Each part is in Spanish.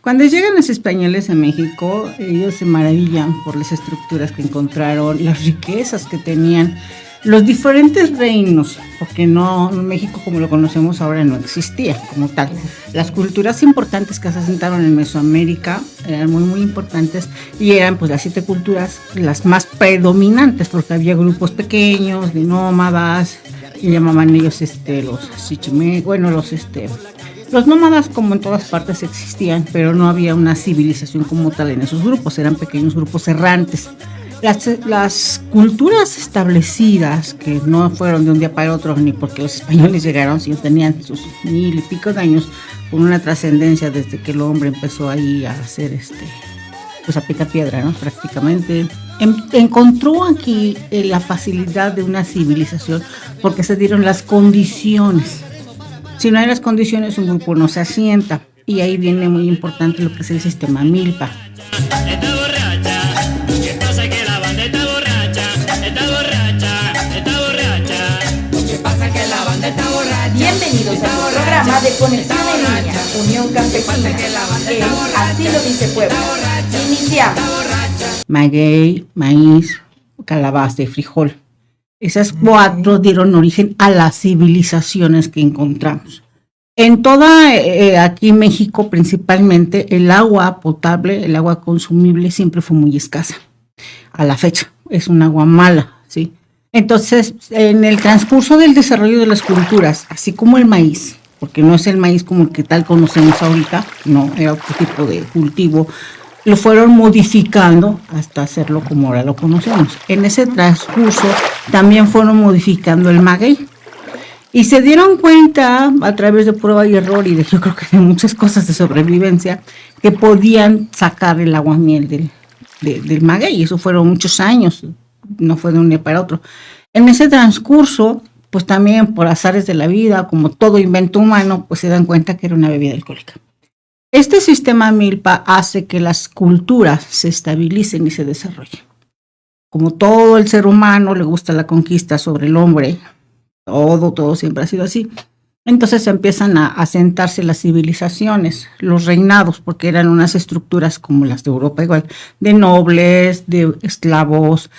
Cuando llegan los españoles a México, ellos se maravillan por las estructuras que encontraron, las riquezas que tenían, los diferentes reinos, porque no, México como lo conocemos ahora no existía como tal. Las culturas importantes que se asentaron en Mesoamérica eran muy, muy importantes y eran pues las 7 culturas las más predominantes, porque había grupos pequeños de nómadas, que llamaban ellos los chichimé, bueno, los nómadas como en todas partes existían, pero no había una civilización como tal en esos grupos, eran pequeños grupos errantes. Las culturas establecidas, que no fueron de un día para otro, ni porque los españoles llegaron, sino tenían sus 1000 y pico de años, con una trascendencia desde que el hombre empezó ahí a hacer pues a picar piedra, ¿no? Prácticamente. Encontró aquí la facilidad de una civilización porque se dieron las condiciones. Si no hay las condiciones, un grupo no se asienta. Y ahí viene muy importante lo que es el sistema Milpa. Bienvenidos a un programa de Conexión en Línea, Unión Campesina, Así lo dice Puebla. Iniciamos. Maguey, maíz, calabaza y frijol. Esas 4 dieron origen a las civilizaciones que encontramos. En toda, aquí en México principalmente, el agua potable, el agua consumible siempre fue muy escasa. A la fecha, es un agua mala, ¿sí? Entonces, en el transcurso del desarrollo de las culturas, así como el maíz, porque no es el maíz como el que tal conocemos ahorita, no, era otro tipo de cultivo, lo fueron modificando hasta hacerlo como ahora lo conocemos. En ese transcurso también fueron modificando el maguey. Y se dieron cuenta, a través de prueba y error y yo creo que de muchas cosas de sobrevivencia, que podían sacar el aguamiel del maguey. Y eso fueron muchos años, no fue de un día para otro. En ese transcurso, pues también por azares de la vida, como todo invento humano, pues se dan cuenta que era una bebida alcohólica. Este sistema Milpa hace que las culturas se estabilicen y se desarrollen. Como todo el ser humano le gusta la conquista sobre el hombre, todo siempre ha sido así. Entonces empiezan a asentarse las civilizaciones, los reinados, porque eran unas estructuras como las de Europa igual, de nobles, de esclavos,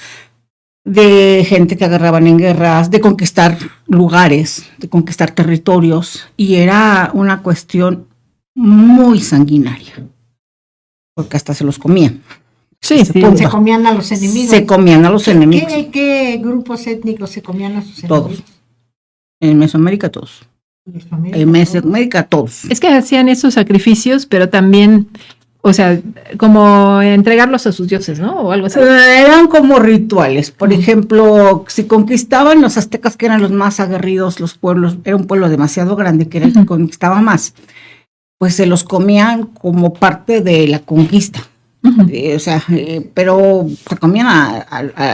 de gente que agarraban en guerras, de conquistar lugares, de conquistar territorios, y era una cuestión muy sanguinaria, porque hasta se los comían. Sí, se comían a los enemigos. Se comían a los enemigos. ¿Qué grupos étnicos se comían a sus Todos. enemigos? En Mesoamérica todos. En Mesoamérica todos. Es que hacían esos sacrificios, pero también, o sea, como entregarlos a sus dioses, ¿no? O algo así. Eran como rituales. Por ejemplo, si conquistaban los aztecas, que eran los más aguerridos, los pueblos, era un pueblo demasiado grande, que era el que conquistaba más, pues se los comían como parte de la conquista. Pero se comían a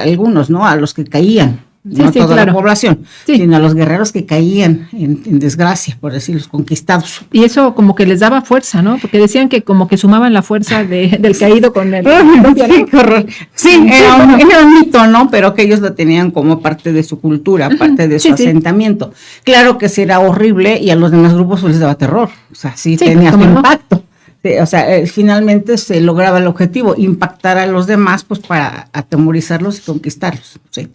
algunos, ¿no? A los que caían. No toda claro. La población, sino a los guerreros que caían en desgracia, por decir, los conquistados. Y eso como que les daba fuerza, ¿no? Porque decían que como que sumaban la fuerza del caído con el... era un mito, ¿no? Pero que ellos lo tenían como parte de su cultura, parte de su asentamiento. Claro que sí era horrible y a los demás grupos les daba terror. O sea, sí tenía su impacto. O sea, finalmente se lograba el objetivo, impactar a los demás pues para atemorizarlos y conquistarlos, ¿sí?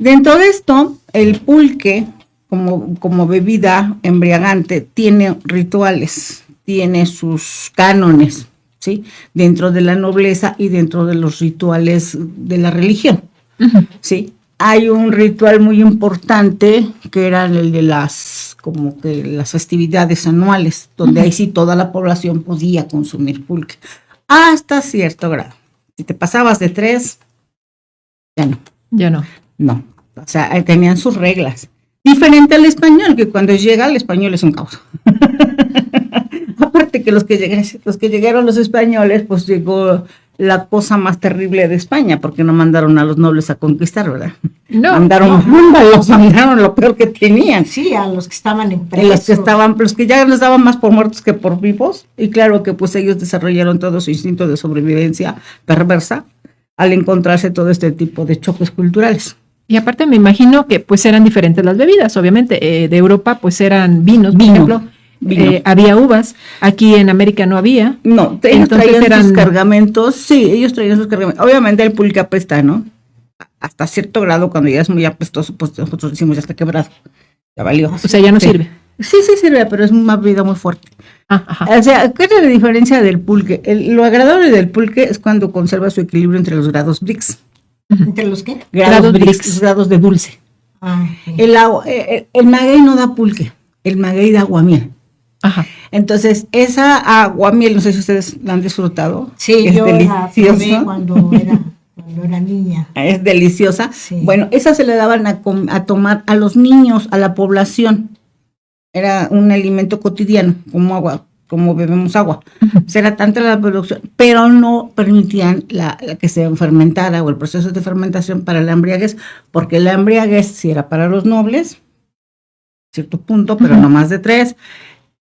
Dentro de esto, el pulque, como bebida embriagante, tiene rituales, tiene sus cánones, ¿sí? Dentro de la nobleza y dentro de los rituales de la religión, ¿sí? Hay un ritual muy importante que era el de las festividades anuales, donde ahí sí toda la población podía consumir pulque, hasta cierto grado. Si te pasabas de 3, ya no. Ya no. No, o sea, tenían sus reglas. Diferente al español, que cuando llega el español es un caos. Aparte que los que llegaron los españoles, pues llegó la cosa más terrible de España, porque no mandaron a los nobles a conquistar, ¿verdad? No. Mandaron lo peor que tenían. Sí, a los que estaban en presos. Los que ya les daban más por muertos que por vivos. Y claro que pues ellos desarrollaron todo su instinto de sobrevivencia perversa al encontrarse todo este tipo de choques culturales. Y aparte me imagino que pues eran diferentes las bebidas, obviamente. De Europa pues eran vinos, por ejemplo. Vino. Había uvas, aquí en América no había. No, ellos Entonces traían sus cargamentos, sí, ellos traían sus cargamentos. Obviamente el pulque apesta, ¿no? Hasta cierto grado, cuando ya es muy apestoso, pues nosotros decimos ya está quebrado, ya valió. O sea, ya no Sí. sirve. Sí, sí sirve, pero es una bebida muy fuerte. Ajá. O sea, ¿cuál es la diferencia del pulque? Lo agradable del pulque es cuando conserva su equilibrio entre los grados Brix. ¿Entre los qué? Grados Brix, Brix. los grados de dulce. Ah, sí. El maguey no da pulque, el maguey da aguamiel. Ajá. Entonces, esa aguamiel, no sé si ustedes la han disfrutado. Sí, es yo la deliciosa. probé cuando era niña. Es deliciosa. Sí. Bueno, esa se le daban a tomar a los niños, a la población. Era un alimento cotidiano, como agua, como bebemos agua. O sea, era tanta la producción, pero no permitían la que se fermentara o el proceso de fermentación para la embriaguez, porque la embriaguez sí era para los nobles, cierto punto, pero no más de 3.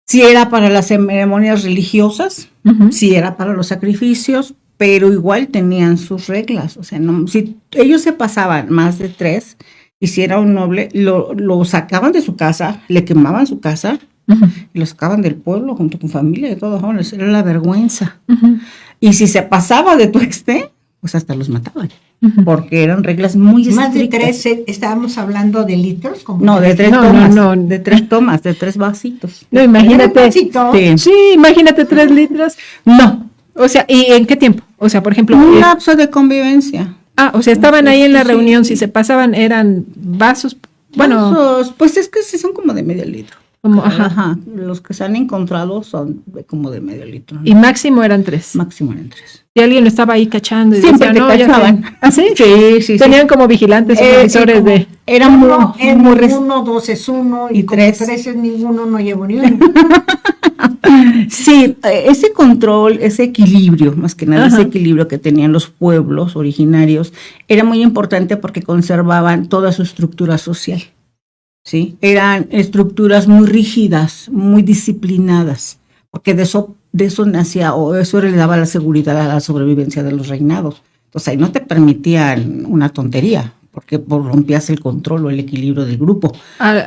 Sí era para las ceremonias religiosas, Ujú. sí era para los sacrificios, pero igual tenían sus reglas. O sea, no, si ellos se pasaban más de 3, y si era un noble, lo sacaban de su casa, le quemaban su casa, Ujú. y lo sacaban del pueblo junto con familia y todo. Bueno, era la vergüenza. Ujú. Y si se pasaba de tuexte, pues hasta los mataban, Ujú. porque eran reglas muy Más de estrictas. 3, estábamos hablando de litros. Como No, de 3 No, tomas, no. de 3 tomas, de 3 vasitos. No, imagínate. ¿Un vasito? Sí. Sí, imagínate 3 litros. No. O sea, ¿y en qué tiempo? O sea, por ejemplo. Un lapso de convivencia. O sea, estaban ahí en la Sí. reunión, si se pasaban eran vasos, bueno, Vasos, pues es que sí son como de medio litro. como, ajá. Ajá. Los que se han encontrado son como de medio litro, ¿no? Y máximo eran 3. Máximo eran 3. Y alguien lo estaba ahí cachando y Siempre decía, te no, ya cachaban. sé. ¿Ah, sí? Sí, sí, Tenían como vigilantes, supervisores como- de... Era muy, Uno es muy uno, 2 es 1 y y como tres. 3 es ninguno, no llevo ni uno. Sí, ese control, ese equilibrio, más que nada, Ajá. ese equilibrio que tenían los pueblos originarios, era muy importante porque conservaban toda su estructura social, ¿sí? Eran estructuras muy rígidas, muy disciplinadas, porque de eso nacía, o eso le daba la seguridad a la sobrevivencia de los reinados. Entonces ahí no te permitían una tontería, porque rompías el control o el equilibrio del grupo.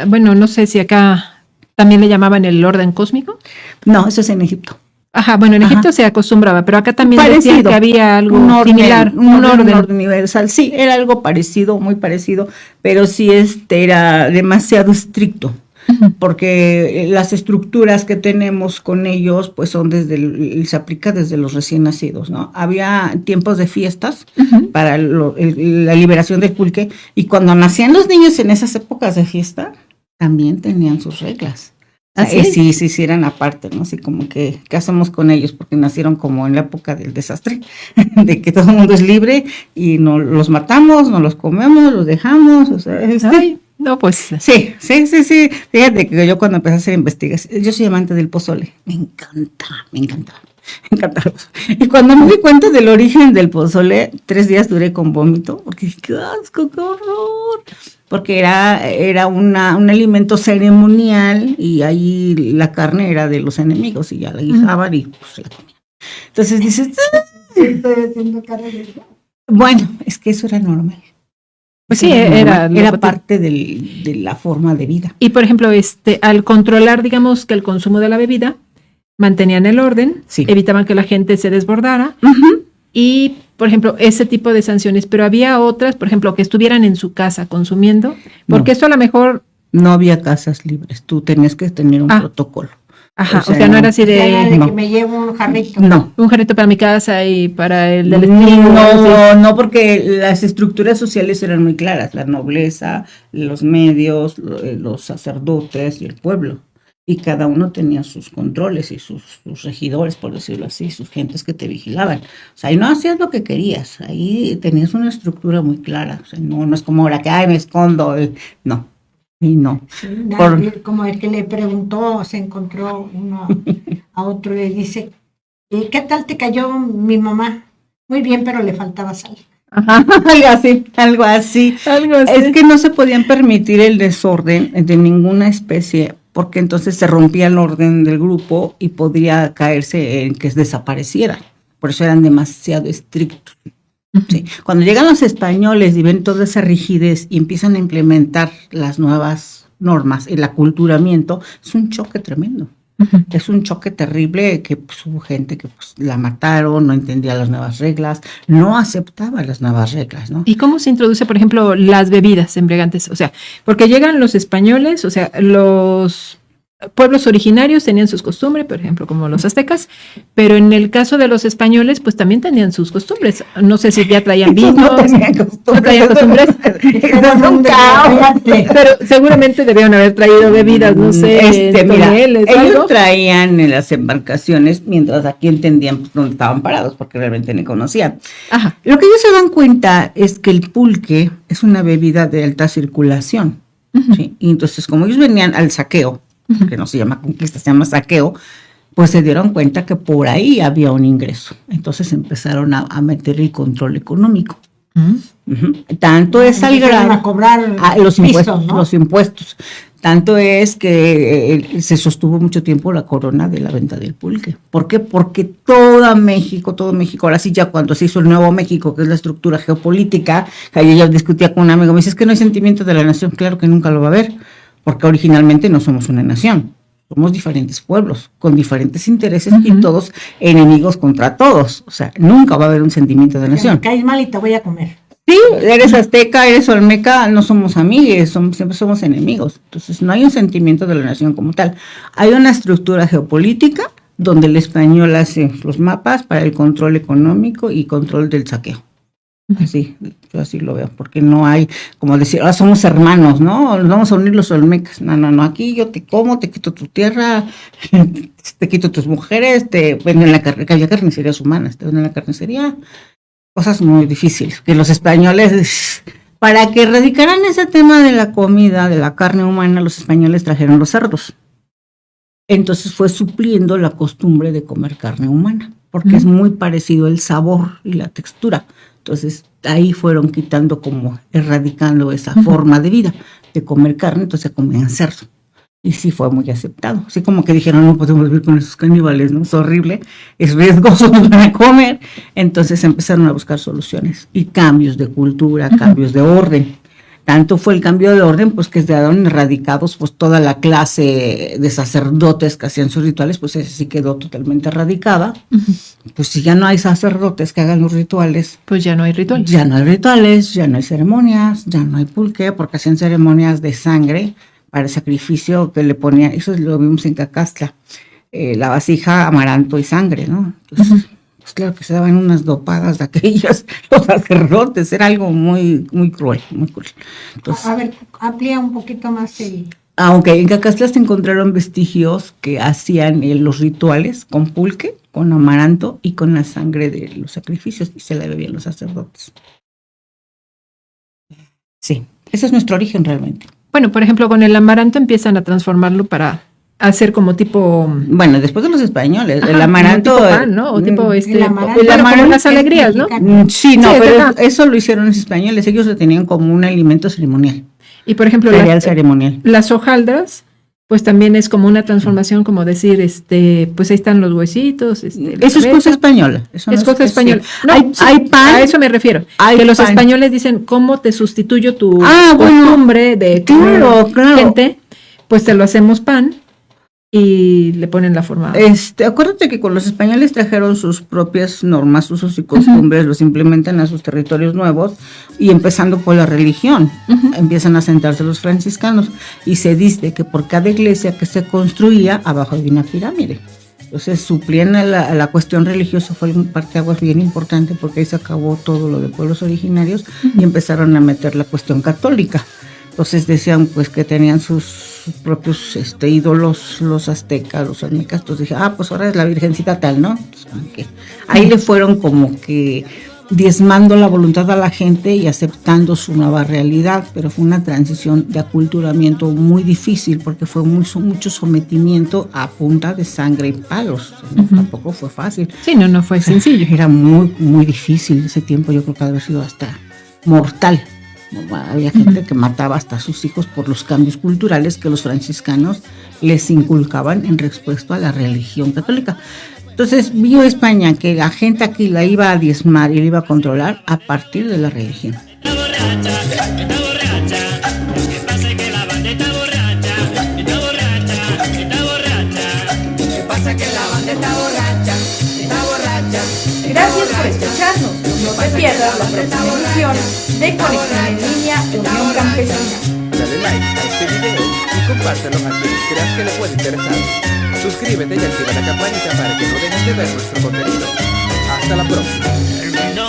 bueno, no sé si acá también le llamaban el orden cósmico. No, eso es en Egipto. Ajá, bueno, en Ajá. Egipto se acostumbraba, pero acá también decían Parecido. que había algo Un orden, similar, un orden universal. Sí, era algo parecido, muy parecido, pero sí era demasiado estricto, porque las estructuras que tenemos con ellos, pues son se aplica desde los recién nacidos, ¿no? Había tiempos de fiestas Ujú. para la liberación del pulque, y cuando nacían los niños en esas épocas de fiesta, también tenían sus reglas. O sea, ¿Ah, sí? sí, eran aparte, ¿no? Así como que, ¿qué hacemos con ellos? Porque nacieron como en la época del desastre, de que todo el mundo es libre y no los matamos, no los comemos, los dejamos, o sea, Ay, no, pues. Sí. Fíjate que yo cuando empecé a hacer investigación, yo soy amante del pozole, me encanta. Y cuando me di cuenta del origen del pozole, 3 días duré con vómito, porque dije, qué asco, qué horror. Porque era un alimento ceremonial y ahí la carne era de los enemigos y ya la guisaban y pues se la comían. Entonces dices, Estoy haciendo cara de... bueno, es que eso era normal. Pues sí, Eso era normal, lo era cotidiano. parte de la forma de vida. Y por ejemplo, al controlar, digamos, que el consumo de la bebida, mantenían el orden, Sí. evitaban que la gente se desbordara Ujú. y, por ejemplo, ese tipo de sanciones. Pero había otras, por ejemplo, que estuvieran en su casa consumiendo, porque No. eso a lo mejor, No había casas libres, tú tenías que tener un protocolo. ajá, O sea, o sea, no no. era así Ya era de de no. que me llevo un jarrito. No. un jarrito para mi casa y para el del estribo, No, porque las estructuras sociales eran muy claras, la nobleza, los medios, los sacerdotes y el pueblo. Y cada uno tenía sus controles y sus regidores, por decirlo así, sus gentes que te vigilaban. O sea, ahí no hacías lo que querías, ahí tenías una estructura muy clara. O sea, no es como ahora que, ay, me escondo. No, y no. Como el que le preguntó, se encontró uno a otro y le dice, ¿y qué tal te cayó mi mamá? Muy bien, pero le faltaba sal. Ajá, algo así. algo así. Es que no se podían permitir el desorden de ninguna especie, porque entonces se rompía el orden del grupo y podría caerse en que desapareciera. Por eso eran demasiado estrictos. Sí. Cuando llegan los españoles y ven toda esa rigidez y empiezan a implementar las nuevas normas, el aculturamiento, es un choque tremendo. Ujú. Es un choque terrible que pues, hubo gente que pues, la mataron, no entendía las nuevas reglas, no aceptaba las nuevas reglas, ¿no? ¿Y cómo se introduce, por ejemplo, las bebidas embriagantes? O sea, porque llegan los españoles, o sea, los pueblos originarios tenían sus costumbres, por ejemplo, como los aztecas, pero en el caso de los españoles, pues también tenían sus costumbres. No sé si ya traían vinos, No tenían no traían costumbres, Eso es un caos. pero seguramente debieron haber traído bebidas, no sé, Mira, toneles, ellos algo. traían en las embarcaciones, mientras aquí entendían pues, dónde estaban parados, porque realmente ni conocían. Ajá. Lo que ellos se dan cuenta es que el pulque es una bebida de alta circulación, Ujú. ¿sí? Y entonces, como ellos venían al saqueo, que no se llama conquista, se llama saqueo, pues se dieron cuenta que por ahí había un ingreso. Entonces empezaron a meter el control económico. Ujú. Tanto es al Empezaron grado a cobrar los impuestos, pisos, ¿no? los impuestos. Tanto es que se sostuvo mucho tiempo la corona de la venta del pulque. ¿Por qué? Porque todo México, ahora sí ya cuando se hizo el Nuevo México, que es la estructura geopolítica, ayer yo discutía con un amigo, me dice, es que no hay sentimiento de la nación. Claro que nunca lo va a haber, porque originalmente no somos una nación. Somos diferentes pueblos, con diferentes intereses y todos enemigos contra todos. O sea, nunca va a haber un sentimiento de Me nación. caes mal y te voy a comer. Sí, eres azteca, eres olmeca, no somos amigues, siempre somos enemigos. Entonces no hay un sentimiento de la nación como tal. Hay una estructura geopolítica donde el español hace los mapas para el control económico y control del saqueo. Así, yo así lo veo, porque no hay, como decir, ahora somos hermanos, ¿no? Nos vamos a unir los olmecas. No, aquí yo te como, te quito tu tierra, te quito tus mujeres, te venden la había carnicerías humanas, te venden la carnicería. Cosas muy difíciles, que los españoles, para que erradicaran ese tema de la comida, de la carne humana, los españoles trajeron los cerdos. Entonces fue supliendo la costumbre de comer carne humana, porque es muy parecido el sabor y la textura. Entonces ahí fueron quitando como erradicando esa forma de vida de comer carne, entonces comían cerdo. Y sí fue muy aceptado. Así como que dijeron, no podemos vivir con esos caníbales, ¿no? Es horrible, es riesgoso, nos van a comer. Entonces empezaron a buscar soluciones y cambios de cultura, cambios de orden. Tanto fue el cambio de orden, pues que quedaron erradicados, pues toda la clase de sacerdotes que hacían sus rituales, pues ese sí quedó totalmente erradicada. Pues si ya no hay sacerdotes que hagan los rituales, Pues ya no hay rituales. ya no hay rituales, ya no hay ceremonias, ya no hay pulque, porque hacían ceremonias de sangre para el sacrificio que le ponían, eso lo vimos en Cacastla, la vasija, amaranto y sangre, ¿no? Entonces, pues claro que se daban unas dopadas de aquellos, los sacerdotes, era algo muy, muy cruel, muy cruel. Entonces, A ver, amplía un poquito más el... aunque en Cacastla se encontraron vestigios que hacían los rituales con pulque, con amaranto y con la sangre de los sacrificios, y se la bebían los sacerdotes. Sí, ese es nuestro origen realmente. Bueno, por ejemplo, con el amaranto empiezan a transformarlo para hacer como tipo... Bueno, después de los españoles, Ajá, el amaranto... como tipo pan, ¿no? O tipo el amaranto, bueno, como amaranto las es alegrías, ¿no? mexicano. Sí, no, Sí, pero ajá. eso lo hicieron los españoles, ellos lo tenían como un alimento ceremonial, Y por ejemplo, cereal las, ceremonial. las hojaldras, pues también es como una transformación, como decir, pues ahí están los huesitos. La Eso es cabeza. cosa española. Eso no Es cosa española. sí. No, hay, sí, hay pan. a eso me refiero. hay Que los pan. españoles dicen, ¿cómo te sustituyo tu Bueno, costumbre de claro, comer claro. gente? Pues te lo hacemos pan y le ponen la forma. Acuérdate que con los españoles trajeron sus propias normas, usos y costumbres, los implementan a sus territorios nuevos y empezando por la religión, empiezan a sentarse los franciscanos y se dice que por cada iglesia que se construía abajo había una pirámide. Entonces suplían a la cuestión religiosa, fue un parteaguas bien importante porque ahí se acabó todo lo de pueblos originarios y empezaron a meter la cuestión católica. Entonces decían pues que tenían sus propios ídolos, los aztecas, los olmecas. Entonces dije, pues ahora es la virgencita tal, ¿no? Pues, okay. Ahí le fueron como que diezmando la voluntad a la gente y aceptando su nueva realidad, pero fue una transición de aculturamiento muy difícil porque fue mucho sometimiento a punta de sangre y palos. No, tampoco fue fácil. Sí, no fue sencillo. Era muy, muy difícil ese tiempo, yo creo que debe haber sido hasta mortal. Había gente que mataba hasta a sus hijos por los cambios culturales que los franciscanos les inculcaban en respuesta a la religión católica. Entonces vio España que la gente aquí la iba a diezmar y la iba a controlar a partir de la religión. Gracias por escucharnos. No te pierdas la próxima emisión de Conexión en Línea Unión Campesina. Dale like a este video y compártelo a quienes creas que le puede interesar. Suscríbete y activa la campanita para que no dejes de ver nuestro contenido. Hasta la próxima.